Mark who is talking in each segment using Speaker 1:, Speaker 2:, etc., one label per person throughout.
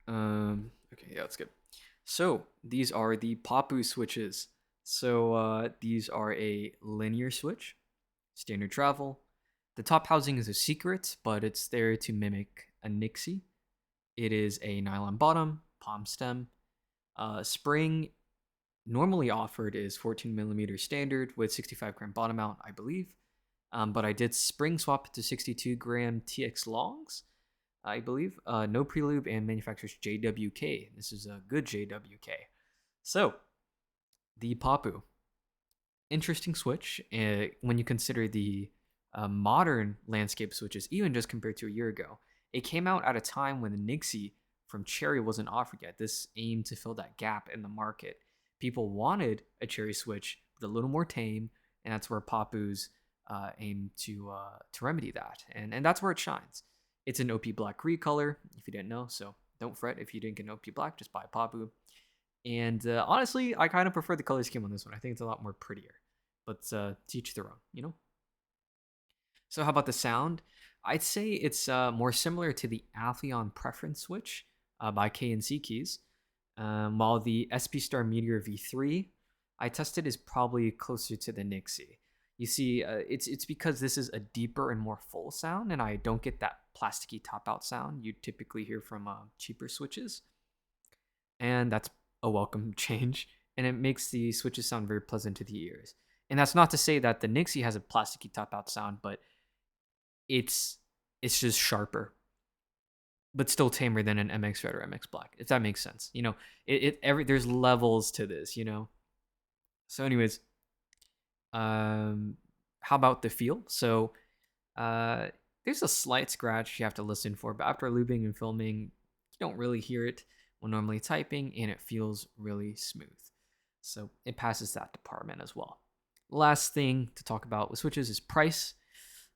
Speaker 1: Okay, yeah, that's good. So these are the Popu switches. So these are a linear switch, standard travel. The top housing is a secret, but it's there to mimic a Nixie. It is a nylon bottom, palm stem. Spring normally offered is 14 millimeter standard with 65-gram bottom mount, I believe. But I did spring swap to 62-gram TX longs, I believe. No pre-lube and manufacturer's JWK. This is a good JWK. So, the Papu. Interesting switch when you consider the modern landscape switches, even just compared to a year ago. It came out at a time when the Nixie from Cherry wasn't offered yet. This aimed to fill that gap in the market. People wanted a Cherry switch with a little more tame, and that's where Papu's aim to remedy that, and that's where it shines. It's an OPBlack recolor, if you didn't know. So don't fret if you didn't get an OPBlack, just buy Papu. And honestly, I kind of prefer the color scheme on this one. I think it's a lot more prettier. But teach their own, you know? So how about the sound? I'd say it's more similar to the Aflion Preference switch by K&C Keys. While the SP-Star Meteor V3 I tested is probably closer to the Nixie. You see, it's because this is a deeper and more full sound, and I don't get that plasticky top out sound you typically hear from cheaper switches. And that's a welcome change, and it makes the switches sound very pleasant to the ears. And that's not to say that the Nixie has a plasticky top out sound, but it's it's just sharper, but still tamer than an MX Red or MX Black, if that makes sense. You know, there's levels to this, you know. So, anyways, how about the feel? So, uh, there's a slight scratch you have to listen for, but after lubing and filming, you don't really hear it when normally typing, and it feels really smooth. So it passes that department as well. Last thing to talk about with switches is price.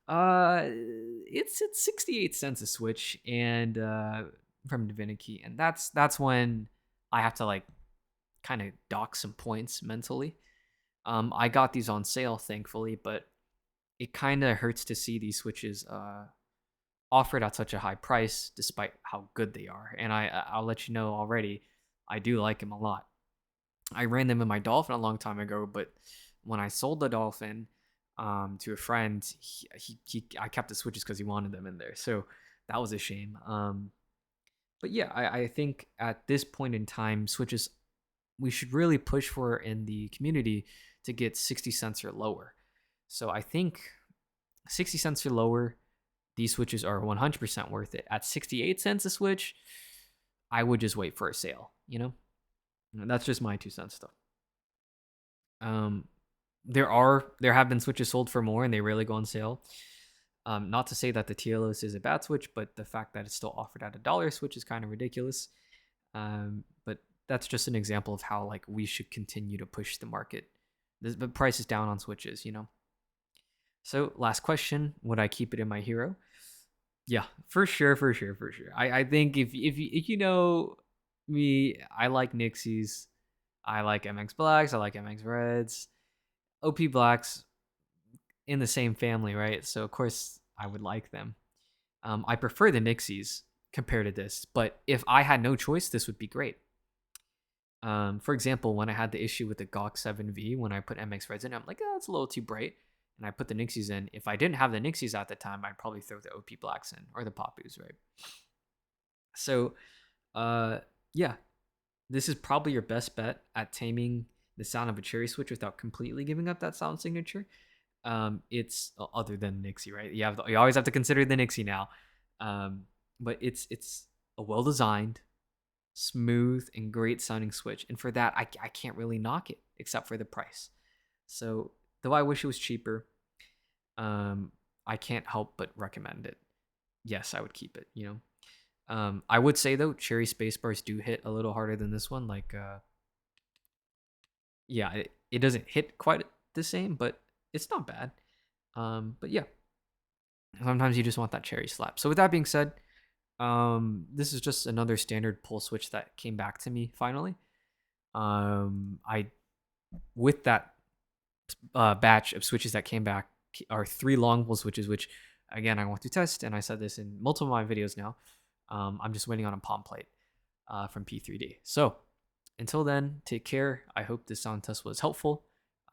Speaker 1: It's at 68 cents a switch, and from Divinity, and that's when I have to like kind of dock some points mentally. I got these on sale, thankfully, but it kind of hurts to see these switches offered at such a high price, despite how good they are. And I'll let you know already, I do like them a lot. I ran them in my Dolphin a long time ago, but when I sold the Dolphin to a friend, I kept the switches because he wanted them in there. So that was a shame. But yeah, I think at this point in time, switches we should really push for in the community to get 60 cents or lower. So I think 60 cents or lower, these switches are 100% worth it. At 68 cents a switch, I would just wait for a sale, you know? And that's just my 2 cents though. Um, there have been switches sold for more and they rarely go on sale. Not to say that the TLOS is a bad switch, but the fact that it's still offered at $1 switch is kind of ridiculous. But that's just an example of how like we should continue to push the market. The price is down on switches, you know. So last question: would I keep it in my hero? Yeah, for sure, for sure, for sure. I think if you know me, I like Nixies, I like MX Blacks, I like MX Reds, OP Blacks in the same family, right? So of course I would like them. I prefer the Nixies compared to this, but if I had no choice, this would be great. For example, when I had the issue with the GOG 7V, when I put MX Reds in, I'm like, oh, it's a little too bright. And I put the Nixies in. If I didn't have the Nixies at the time, I'd probably throw the OP Blacks in or the Papus, right? So, uh, yeah, this is probably your best bet at taming the sound of a cherry switch without completely giving up that sound signature. It's other than Nixie, right? You always have to consider the Nixie now. But it's a well designed, smooth, and great sounding switch, and for that, I can't really knock it except for the price. So though I wish it was cheaper, I can't help but recommend it. Yes, I would keep it. You know, I would say though, cherry space bars do hit a little harder than this one. Like, yeah, it doesn't hit quite the same, but it's not bad. But yeah, sometimes you just want that cherry slap. So with that being said, this is just another standard pull switch that came back to me finally. I with that batch of switches that came back are 3 long pull switches, which again I want to test, and I said this in multiple of my videos now. I'm just waiting on a palm plate. from P3D. So until then, take care. I hope this sound test was helpful.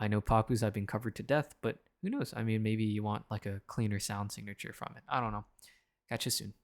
Speaker 1: I know Popus have been covered to death, but who knows? I mean, maybe you want like a cleaner sound signature from it. I don't know. Catch you soon.